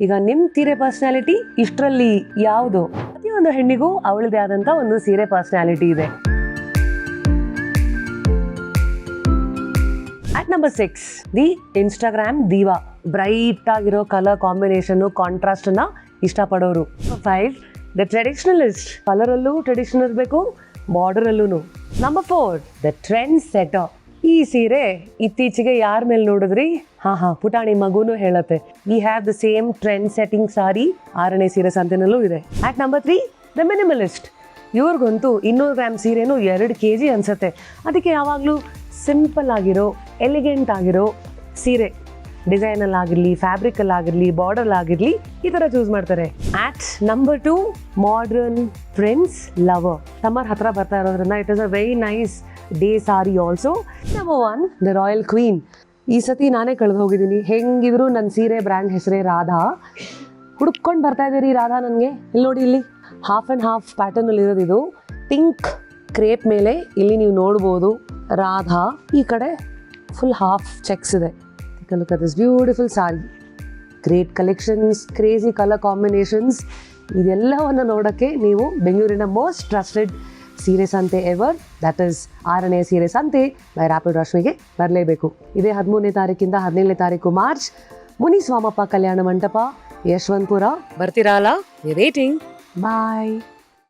ಈಗ ನಿಮ್ ಸೀರೆ ಪರ್ಸನಾಲಿಟಿ ಇಷ್ಟರಲ್ಲಿ ಯಾವುದು? ಪ್ರತಿಯೊಂದು ಹೆಣ್ಣಿಗೂ ಅವಳದೇ ಆದಂತ ಒಂದು ಸೀರೆ ಪರ್ಸನಾಲಿಟಿ ಇದೆ. At number 6, the Instagram diva. Bright ಆಗಿರೋ ಕಲರ್ ಕಾಂಬಿನೇಷನ್ ಕಾಂಟ್ರಾಸ್ಟ್ ಅನ್ನ ಇಷ್ಟಪಡೋರು. 5, ದ ಟ್ರೆಡಿಷನಲಿಸ್ಟ್. ಕಲರಲ್ಲೂ ಟ್ರೆಡಿಷನಲ್ ಇರಬೇಕು, ಬಾರ್ಡರ್ ಅಲ್ಲೂ. Number 4, the trend setter. ಈ ಸೀರೆ ಇತ್ತೀಚೆಗೆ ಯಾರ ಮೇಲೆ ನೋಡಿದ್ರಿ? ಪುಟಾಣಿ ಮಗುನು ಹೇಳತ್ತೆ. We have the same trend setting sari 6ನೇ ಸೀರೆ ಸಂತೆನಲ್ಲೂ ಇದೆ. At number 3, the minimalist. ಇವ್ರಿಗಂತೂ 200 ಗ್ರಾಮ್ ಸೀರೆನೂ 2 kg ಅನ್ಸುತ್ತೆ. ಅದಕ್ಕೆ ಯಾವಾಗಲೂ ಸಿಂಪಲ್ ಆಗಿರೋ, ಎಲಿಗೆಂಟ್ ಆಗಿರೋ ಸೀರೆ, ಡಿಸೈನಲ್ಲಾಗಿರಲಿ, ಫ್ಯಾಬ್ರಿಕಲ್ಲಾಗಿರಲಿ, ಬಾರ್ಡರ್ಲಾಗಿರಲಿ, ಈ ಥರ ಚೂಸ್ ಮಾಡ್ತಾರೆ. At number 2, modern trends lover. Summer ಹತ್ರ ಬರ್ತಾ ಇರೋದ್ರಿಂದ it is a very nice day sari also. Number 1, the royal queen. ಈ ಸತಿ ನಾನೇ ಕಳೆದು ಹೋಗಿದ್ದೀನಿ. ಹೆಂಗಿದ್ರು ನನ್ನ ಸೀರೆ ಬ್ರ್ಯಾಂಡ್ ಹೆಸರೇ ರಾಧಾ. ಹುಡ್ಕೊಂಡು ಬರ್ತಾ ಇದ್ದೀರಿ ರಾಧಾ ನನಗೆ. ಇಲ್ಲಿ ನೋಡಿ, ಇಲ್ಲಿ ಹಾಫ್ ಆ್ಯಂಡ್ ಹಾಫ್ ಪ್ಯಾಟರ್ನಲ್ಲಿ ಇರೋದಿದು. ಪಿಂಕ್ ಕ್ರೇಪ್ ಮೇಲೆ ಇಲ್ಲಿ ನೀವು ನೋಡ್ಬೋದು ರಾಧಾ. ಈ ಕಡೆ ಫುಲ್ ಹಾಫ್ ಚೆಕ್ಸ್ ಇದೆ. Look at this beautiful sari. Great collections, crazy colour combinations, ಇದೆಲ್ಲವನ್ನು ನೋಡೋಕ್ಕೆ ನೀವು ಬೆಂಗಳೂರಿನ ಮೋಸ್ಟ್ ಟ್ರಸ್ಟೆಡ್ ಸೀರೆ ಸಂತೆ ಎವರ್, ದಟ್ ಈಸ್ 6ನೇ ಸೀರೆ ಸಂತೆ ಬೈ ರ್ಯಾಪಿಡ್ ರಶ್ಮಿಗೆ ಬರಲೇಬೇಕು. ಇದೇ 13ನೇ ತಾರೀಕಿಂದ 17ನೇ ತಾರೀಕು ಮಾರ್ಚ್, ಮುನಿಸ್ವಾಮಪ್ಪ ಕಲ್ಯಾಣ ಮಂಟಪ, ಯಶವಂತಪುರ. ಬರ್ತೀರಾ ಅಲ್ಲ? ವೇಟಿಂಗ್. ಬಾಯ್.